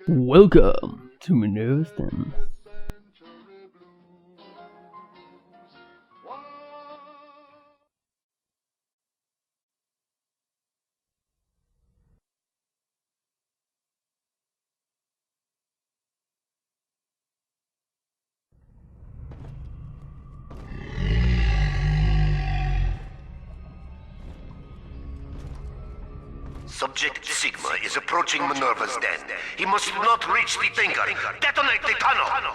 Welcome to Minervas Den. Subject Sigma is approaching Minerva's Den. He must not reach the Thinker. Detonate the tunnel!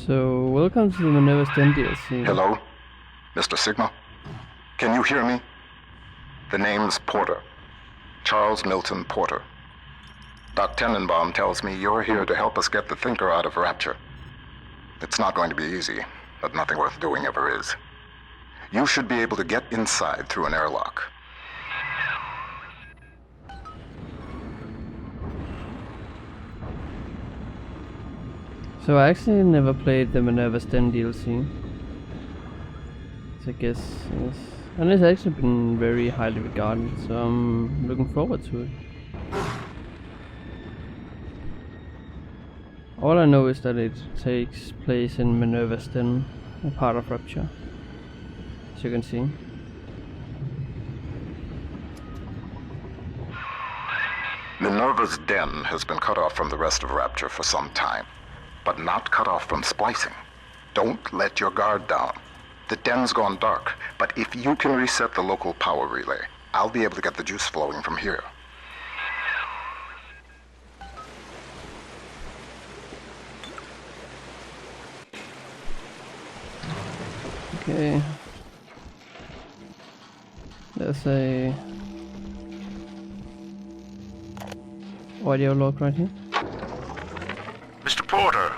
So, welcome to the Minervas Den DLC. Hello, Mr. Sigma? Can you hear me? The name's Porter. Charles Milton Porter. Doc Tenenbaum tells me you're here to help us get the Thinker out of Rapture. It's not going to be easy, but nothing worth doing ever is. You should be able to get inside through an airlock. So I actually never played the Minervas Den DLC. So I guess, yes. And it's actually been very highly regarded, so I'm looking forward to it. All I know is that it takes place in Minervas Den, a part of Rapture, as you can see. Minerva's Den has been cut off from the rest of Rapture for some time, but not cut off from splicing. Don't let your guard down. The den's gone dark, but if you can reset the local power relay, I'll be able to get the juice flowing from here. Okay. There's a audio log right here. Mr. Porter,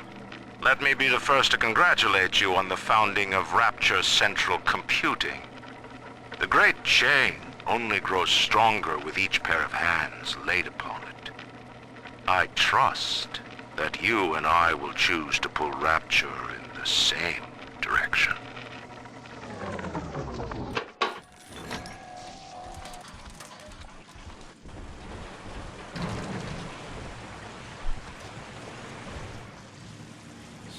let me be the first to congratulate you on the founding of Rapture Central Computing. The great chain only grows stronger with each pair of hands laid upon it. I trust that you and I will choose to pull Rapture in the same direction.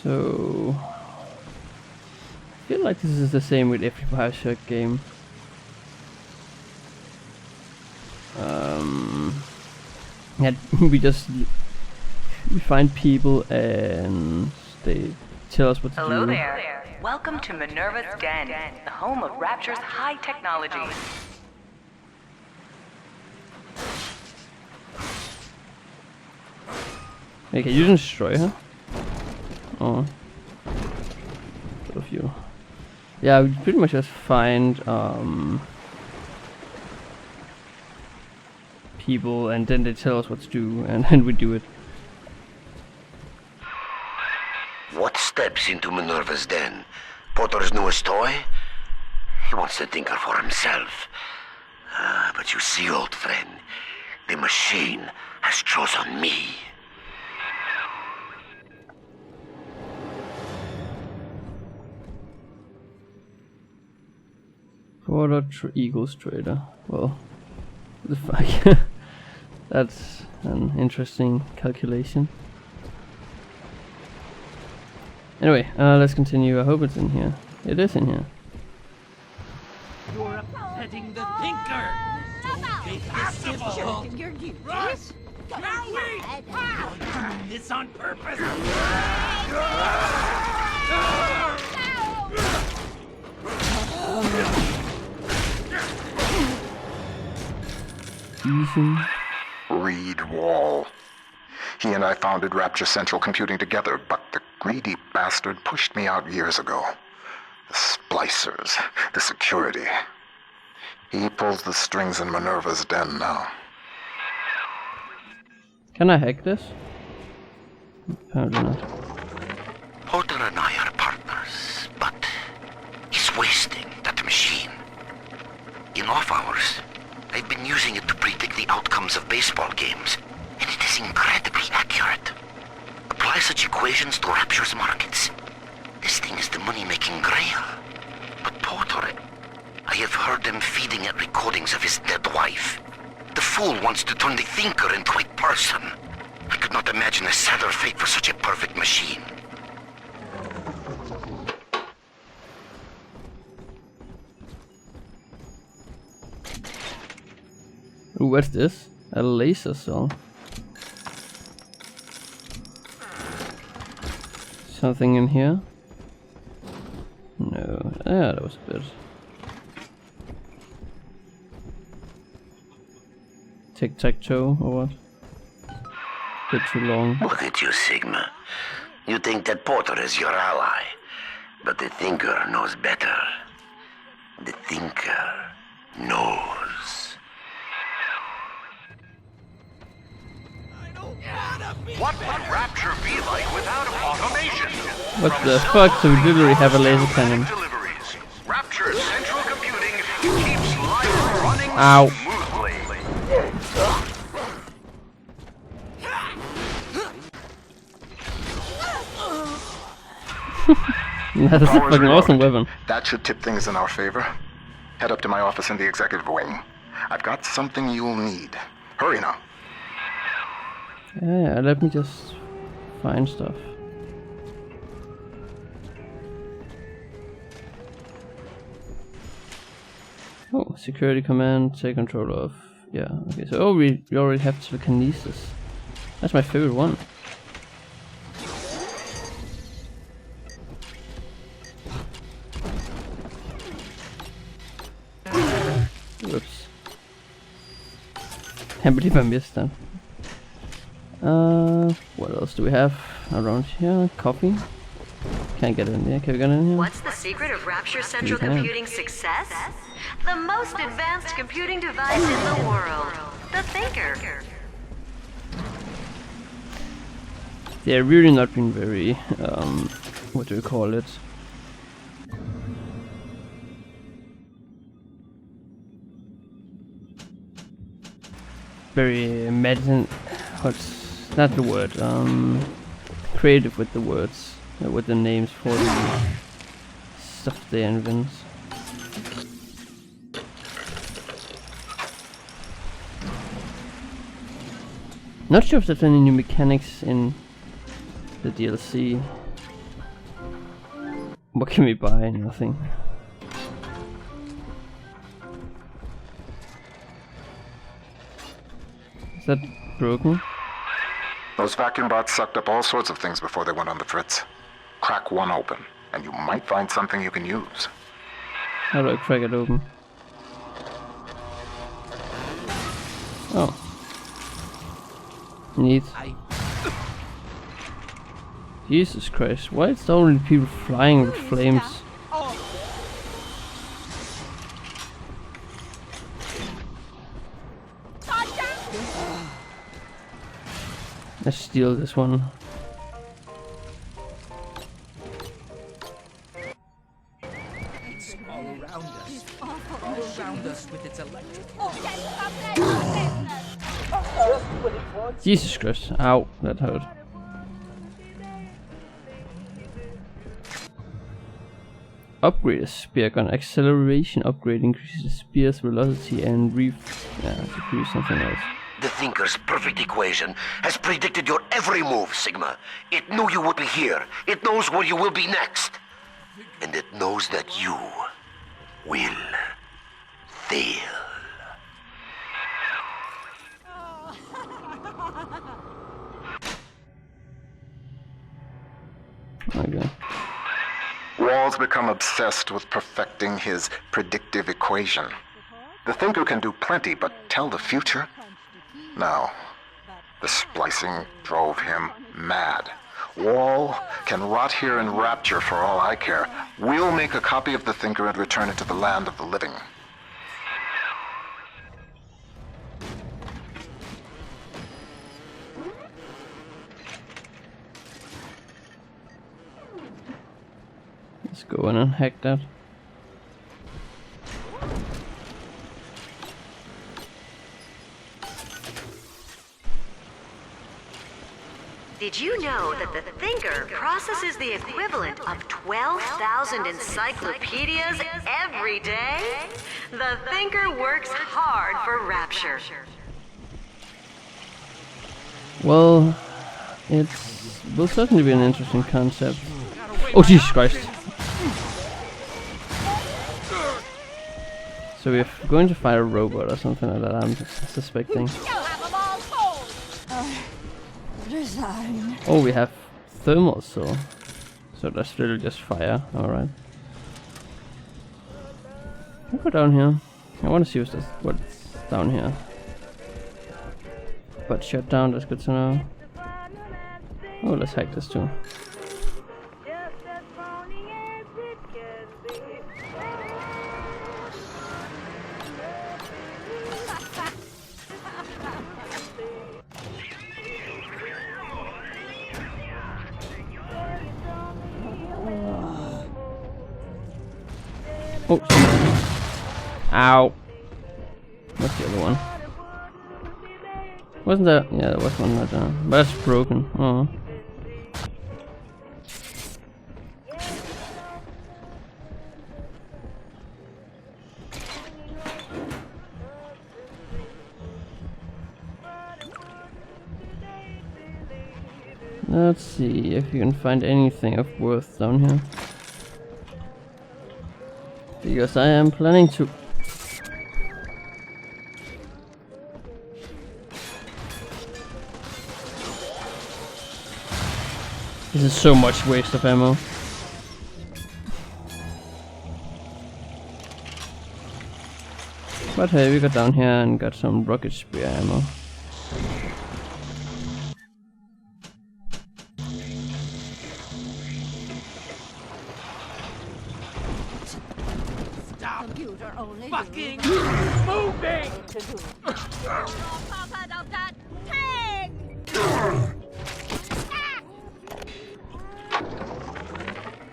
So, I feel like this is the same with every Bioshock game. Yeah, we find people and they tell us what to do. Hello there. Welcome to Minerva's Den, the home of Rapture's high technology. Okay, can you destroy her? Oh. Sort of you. Yeah, we pretty much just find people and then they tell us what to do and then we do it. What steps into Minerva's Den? Porter's newest toy? He wants the Thinker for himself. But you see, old friend, the machine has chosen me. Porter equals trader. Well, what the fuck? That's an interesting calculation. Anyway, let's continue. I hope it's in here. It is in here. You're upsetting the Thinker! You're useless. This on purpose. Ethan. Reed Wall. He and I founded Rapture Central Computing together, but the greedy bastard pushed me out years ago. The splicers, the security. He pulls the strings in Minerva's Den now. Can I hack this? Apparently not. Porter and I are partners, but he's wasting that machine. In off hours, I've been using it to predict the outcomes of baseball games, and it is incredibly accurate. Apply such equations to Rapture's markets. This thing is the money-making grail. But Porter, I have heard them feeding it recordings of his dead wife. The fool wants to turn the thinker into a person. I could not imagine a sadder fate for such a perfect machine. Ooh, what's this? A laser saw. Something in here? No. Yeah, that was a bit. Tic-tac-toe or what? Bit too long. Look at you, Sigma. You think that Porter is your ally, but the Thinker knows better. The Thinker knows. What would Rapture be like without automation? What the fuck? So we literally have a laser cannon. Deliveries. Rapture Central Computing keeps life running Ow. smoothly. That is a fucking awesome weapon. That should tip things in our favor. Head up to my office in the executive wing. I've got something you'll need. Hurry now. Yeah, let me just find stuff. Oh, security command, take control of. Yeah, okay, so we already have telekinesis. That's my favorite one. Whoops. Can't believe I missed that. What else do we have around here? Coffee? Can't get in there. Can we get in here? What's the secret of Rapture Central Computing's success? The most advanced computing device in the world. The Thinker. They're really not been very, what do we call it? Very medicine. What's not the word? Creative with the words, with the names for the stuff they invent. Not sure if there's any new mechanics in the DLC. What can we buy? Nothing. Is that broken? Those vacuum bots sucked up all sorts of things before they went on the fritz. Crack one open, and you might find something you can use. How do I crack it open? Oh. Neat. Jesus Christ, why is there only people flying with flames? Let's steal this one. It's all around us. All around us with its electric. Jesus Christ, ow, that hurt. Upgrade a spear gun. Acceleration upgrade increases the spear's velocity and decrease something else. The Thinker's perfect equation has predicted your every move, Sigma. It knew you would be here. It knows where you will be next. And it knows that you will fail. Charles become obsessed with perfecting his predictive equation. The thinker can do plenty, but tell the future? No. The splicing drove him mad. Wall can rot here in Rapture for all I care. We'll make a copy of the thinker and return it to the land of the living. Let's go in and hack that. Did you know that the Thinker processes the equivalent of 12,000 encyclopedias every day? The Thinker works hard for Rapture. Well, it will certainly be an interesting concept. Oh, Jesus Christ. So we're going to fight a robot or something like that, I'm suspecting. Oh, we have thermal, so that's really just fire. Alright. I'll go down here. I want to see what's down here. But shut down, that's good to know. Oh, let's hack this too. Oh, ow. What's the other one? Wasn't there? Yeah, there was one right there. But that's broken. Oh. Let's see if you can find anything of worth down here. Because I am planning to. This is so much waste of ammo. But hey, we got down here and got some rocket spear ammo. Fucking moving!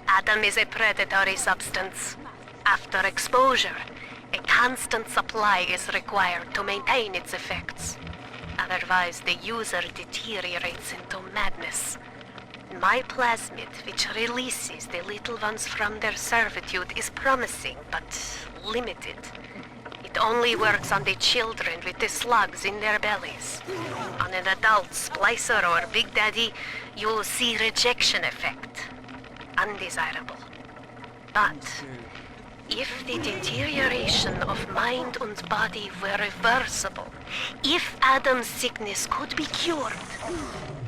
Adam is a predatory substance. After exposure, a constant supply is required to maintain its effects. Otherwise, the user deteriorates into madness. My plasmid, which releases the little ones from their servitude, is promising, but limited. It only works on the children with the slugs in their bellies. On an adult splicer or Big Daddy, you'll see rejection effect. Undesirable. But if the deterioration of mind and body were reversible, if Adam's sickness could be cured,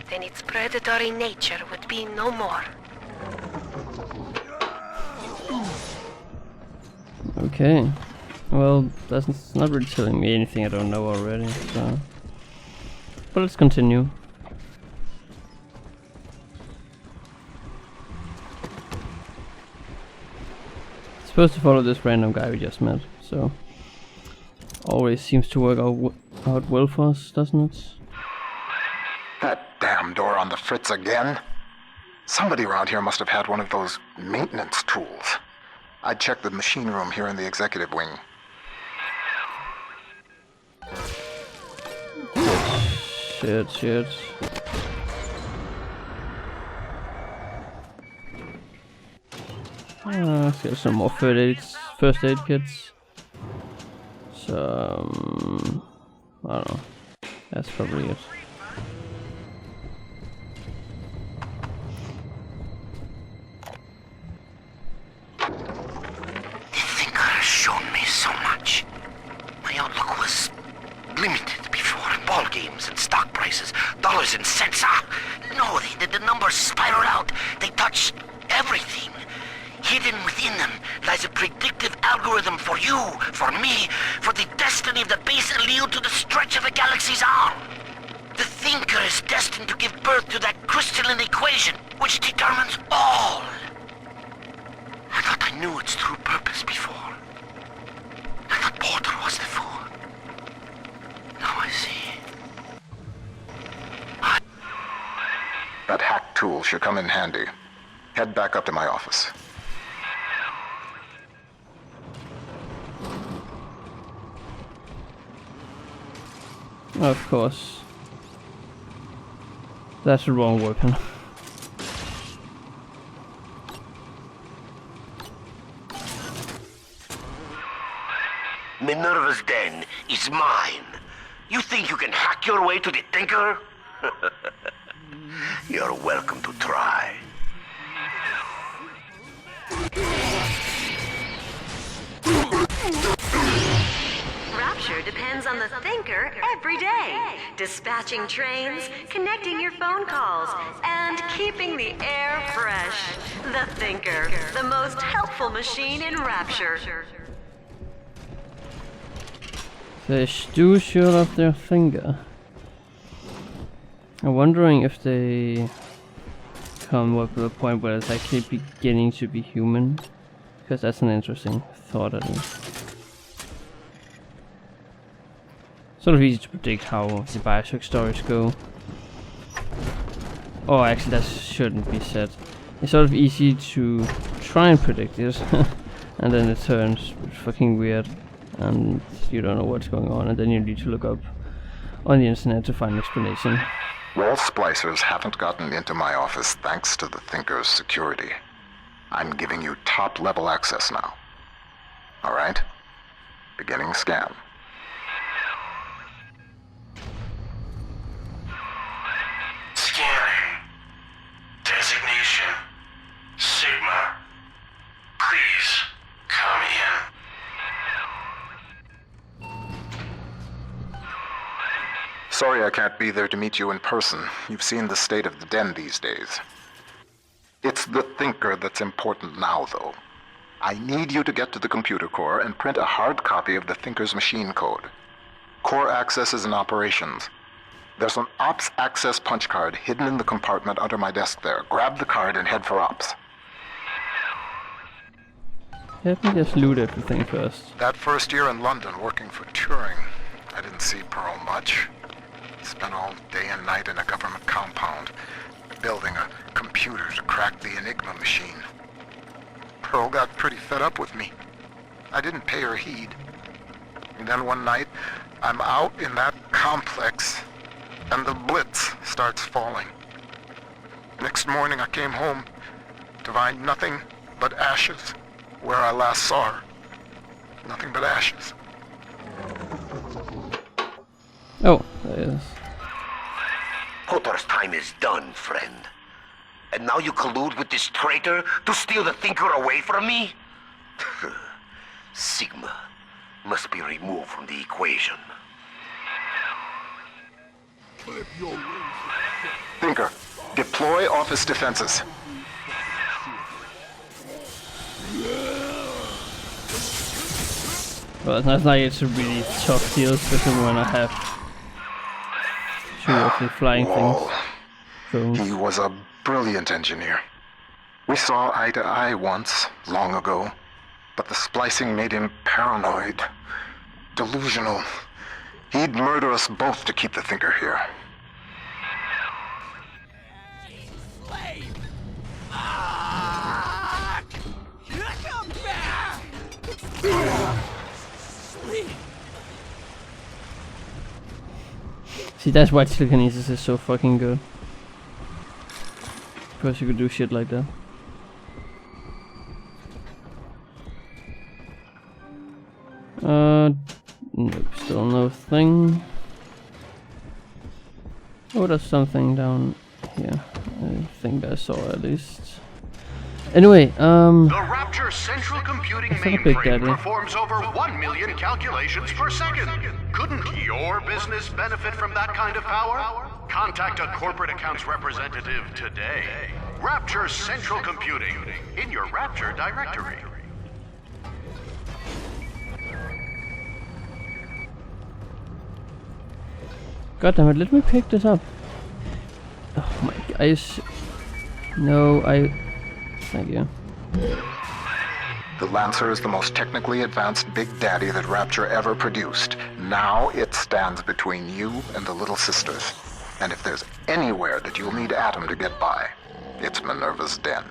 then its predatory nature would be no more. Okay. Well, that's not really telling me anything I don't know already, so. But let's continue. Supposed to follow this random guy we just met, so. Always seems to work out well for us, doesn't it? That damn door on the fritz again? Somebody around here must have had one of those maintenance tools. I'd check the machine room here in the executive wing. Shit. Let's get some more first aid kits. Some... I don't know. That's probably it. The thinker has shown me so much. My outlook was limited before. Ball games and stock prices, dollars and cents. No, the numbers spiral out. They touch everything. Hidden within them lies a predictive algorithm for you, for me, for the destiny of the base allele to the stretch of a galaxy's arm. The Thinker is destined to give birth to that crystalline equation, which determines all. I thought I knew its true purpose before. I thought Porter was the fool. Now I see. That hack tool should come in handy. Head back up to my office. Of course. That's the wrong weapon. Minerva's Den is mine. You think you can hack your way to the Thinker? You're welcome to try. Rapture depends on the Thinker every day. Dispatching trains, connecting your phone calls, and keeping the air fresh. The Thinker, the most helpful machine in Rapture. They do shoot off their finger. I'm wondering if they come up to a point where it's actually beginning to be human. Because that's an interesting thought at least. Sort of easy to predict how the Bioshock stories go. Oh, actually that shouldn't be said. It's sort of easy to try and predict it. And then it turns fucking weird. And you don't know what's going on. And then you need to look up on the internet to find an explanation. Wall splicers haven't gotten into my office thanks to the Thinker's security. I'm giving you top-level access now. Alright? Beginning scan. Scanning. Designation. Sigma. Please, come in. Sorry I can't be there to meet you in person. You've seen the state of the Den these days. It's the Thinker that's important now, though. I need you to get to the computer core and print a hard copy of the Thinker's machine code. Core access is in operations. There's an Ops access punch card hidden in the compartment under my desk there. Grab the card and head for Ops. Let me just loot everything first. That first year in London working for Turing, I didn't see Pearl much. Spent all day and night in a government compound, building a computer to crack the Enigma machine. Pearl got pretty fed up with me. I didn't pay her heed. And then one night, I'm out in that complex, and the blitz starts falling. Next morning I came home to find nothing but ashes where I last saw her. Nothing but ashes. Oh, there it is. Potter's time is done, friend. And now you collude with this traitor to steal the Thinker away from me? Sigma must be removed from the equation. Thinker, deploy office defenses. Well, it's not like it's a really tough deal, especially when I have two of the flying things. Drones. He was a brilliant engineer. We saw eye to eye once, long ago, but the splicing made him paranoid, delusional. He'd murder us both to keep the Thinker here. See, that's why telekinesis is so fucking good. Because you could do shit like that. Nope, still no thing. Oh, there's something down here. I think I saw at least. Anyway, The Rapture Central Computing It's not a big mainframe daddy. performs over 1 million calculations per second. Couldn't your business benefit from that kind of power? Contact a corporate accounts representative today. Rapture Central Computing in your Rapture directory. God damn it, let me pick this up. Oh my god, no, thank you. The Lancer is the most technically advanced Big Daddy that Rapture ever produced. Now it stands between you and the Little Sisters. And if there's anywhere that you'll need Atom to get by, it's Minerva's Den.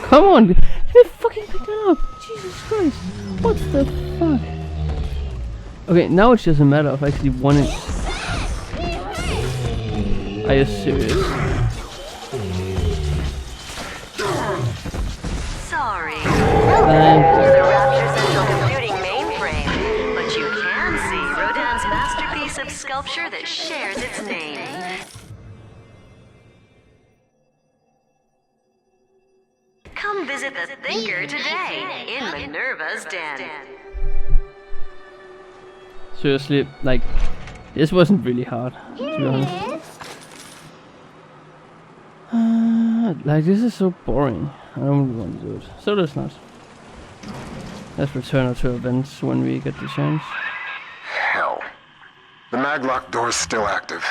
Come on! Let me fucking pick that up! Jesus Christ! What the fuck? Okay, now it's just a matter of actually wanting... Are you serious? Sorry. Thank you. The Rapture Central Computing mainframe, but you can see Rodin's masterpiece of sculpture that shares its name. Come visit the Thinker today in Minerva's Den. Seriously, like, this wasn't really hard, to be honest. Like, this is so boring. I don't really want to do it. So let's not. Let's return to events when we get the chance. Hell. The maglock door's still active.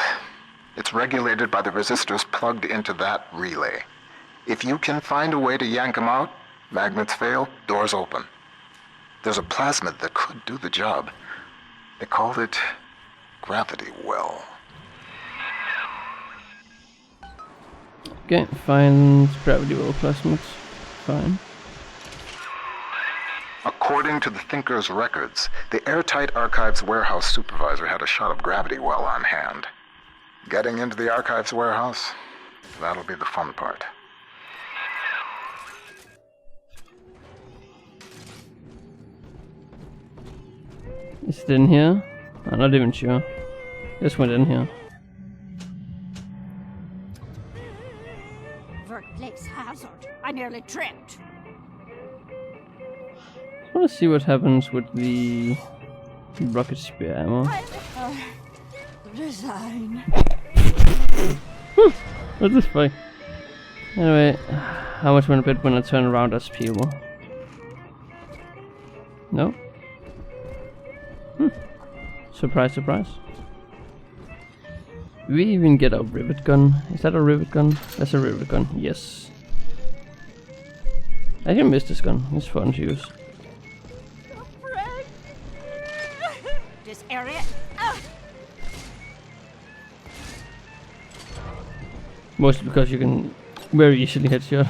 It's regulated by the resistors plugged into that relay. If you can find a way to yank them out, magnets fail, doors open. There's a plasmid that could do the job. They called it Gravity Well. Okay, find gravity well plasmids. Fine. According to the Thinker's records, the Airtight Archives warehouse supervisor had a shot of Gravity Well on hand. Getting into the Archives warehouse, that'll be the fun part. Is it in here? I'm not even sure. Just went in here. Workplace hazard. I nearly tripped. I want to see what happens with the rocket spear ammo. Resign. What the fuck? Anyway, how much will I bet when I turn around as people? No? Surprise, surprise. Do we even get a rivet gun? Is that a rivet gun? That's a rivet gun, yes. I can miss this gun, it's fun to use. This area. Mostly because you can very easily headshot.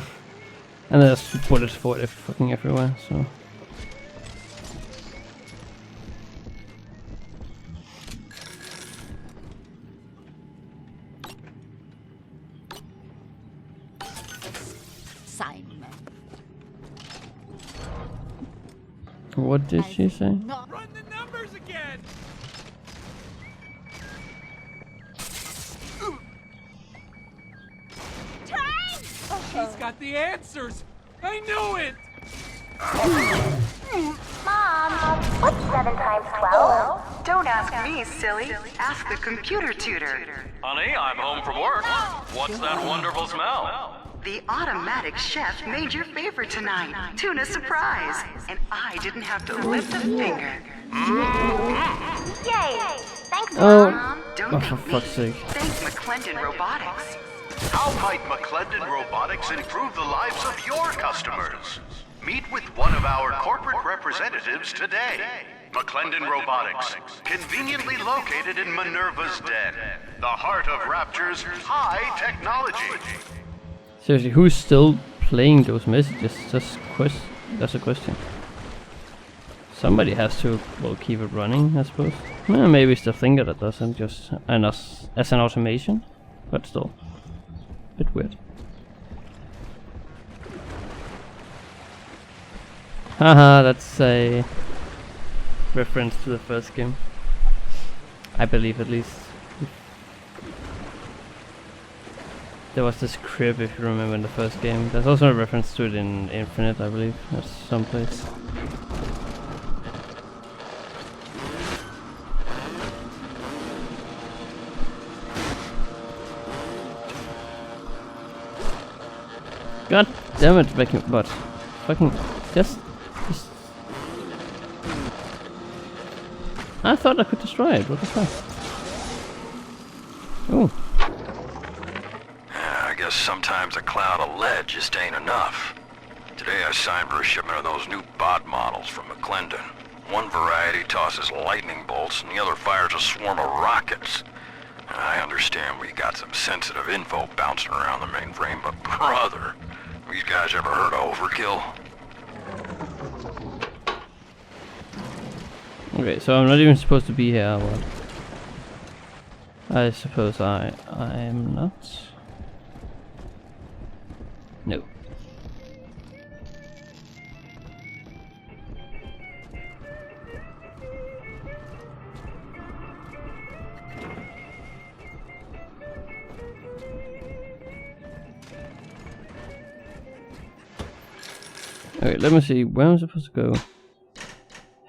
And there's bullets for it fucking everywhere, so. Assignment. What did she say? Run the numbers again! He's got the answers! I knew it! Mom, what's 7 times 12? Don't ask me, silly. Ask the computer tutor. Honey, I'm home from work. What's that wonderful smell? The automatic chef made your favorite tonight. Tuna surprise. And I didn't have to lift a finger. Yay! Thanks, Oh. Mom. Don't Oh, thank for me. fuck's sake. Thank McClendon Robotics. How might McClendon Robotics improve the lives of your customers? Meet with one of our corporate representatives today. McClendon Robotics, conveniently located in Minerva's Den, the heart of Rapture's high technology. Seriously, who's still playing those messages? That's a question. Somebody has to, well, keep it running, I suppose. Well, maybe it's the Thinker that doesn't, just as an automation, but still, a bit weird. Haha, that's a reference to the first game. I believe, at least. There was this crib, if you remember, in the first game. There's also a reference to it in Infinite, I believe. That's someplace. God damn it, vacuum bot. Fucking just. I thought I could destroy it. What the fuck? Oh. I guess sometimes a cloud of lead just ain't enough. Today I signed for a shipment of those new bot models from McClendon. One variety tosses lightning bolts and the other fires a swarm of rockets. I understand we got some sensitive info bouncing around the mainframe, but brother, these guys ever heard of overkill? Okay, so I'm not even supposed to be here, what? I suppose I am not. No. Okay, let me see where I'm supposed to go.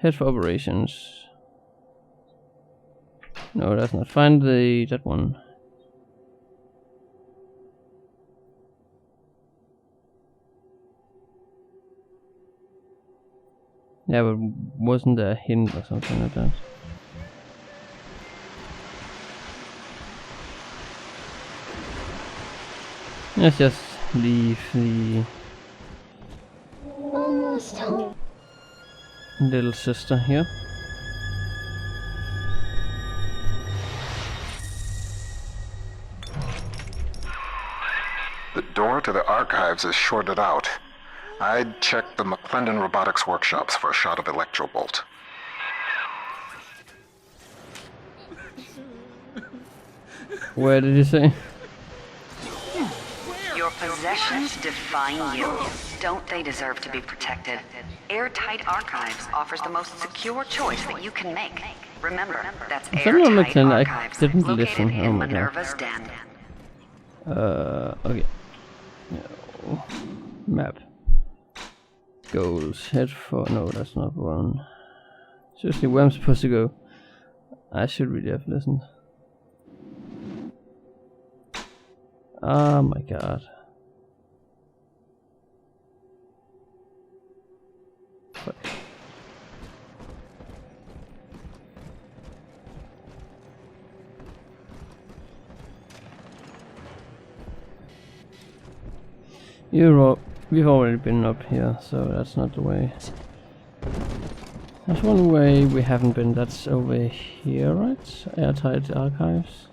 Head for operations. No, that's not. Find that one. Yeah, but wasn't there a hint or something like that? Let's just leave the little sister here. The door to the archives is shorted out. I'd check the McClendon robotics workshops for a shot of Electrobolt. Where did you say? Your possessions define you. Don't they deserve to be protected? Airtight Archives offers the most secure choice that you can make. Remember, that's Airtight Archives, located in Minerva's Den. Okay. No. Map. Goals. Head for... No, that's not one. Seriously, where I'm supposed to go? I should really have listened. Oh my god. Fuck. We've already been up here, so that's not the way. There's one way we haven't been, that's over here, right? Airtight Archives.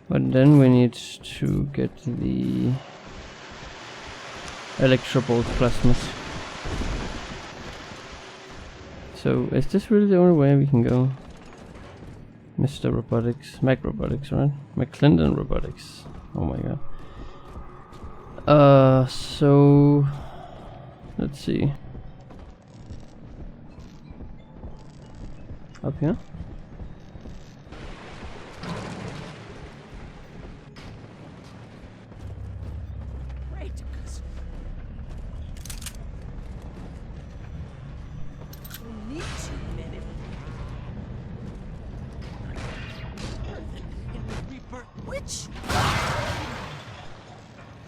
But then we need to get the Electrobolt plasmas. So is this really the only way we can go? Mr. Robotics, Mac Robotics, right? McClendon Robotics. Oh my god. So let's see. Up here?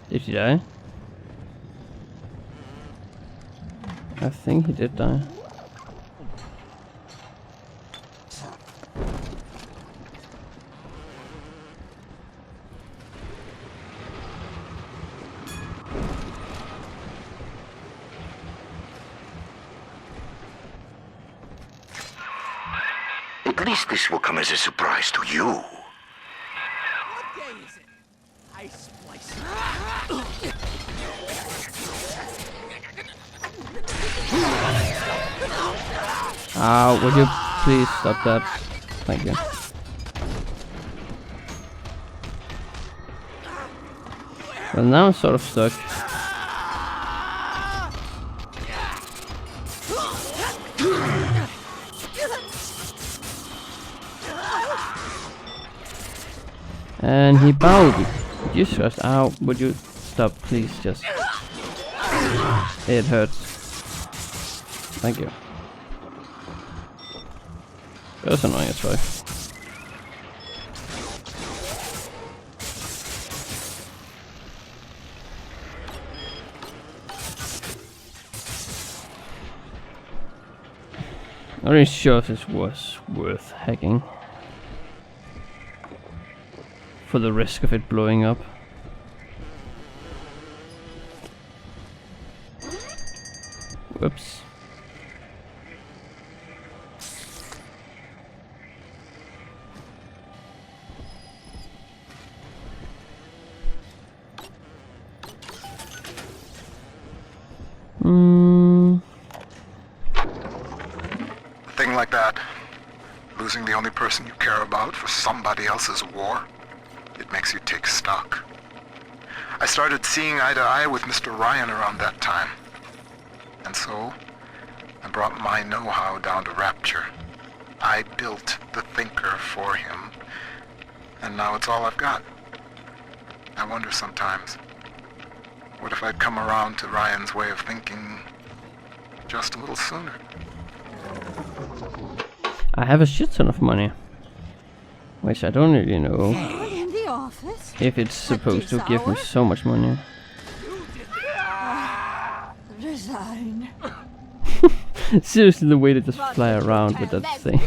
Did he die? I think he did die. At least this will come as a surprise to you. What day is it? I splice. Would you please stop that? Thank you. Well, now I'm sort of stuck. And he bowed. You just would you stop, please? Just. It hurts. Thank you. That's annoying as fuck. I'm not sure if this was worth hacking. For the risk of it blowing up. Whoops. A thing like that, losing the only person you care about for somebody else's war, it makes you take stock. I started seeing eye to eye with Mr. Ryan around that time. And so, I brought my know-how down to Rapture. I built the Thinker for him, and now it's all I've got. I wonder sometimes, what if I'd come around to Ryan's way of thinking just a little sooner? I have a shit ton of money. Which I don't really know In the office? if it's supposed to give me so much money. Resign. Seriously, the way to just fly around with that thing.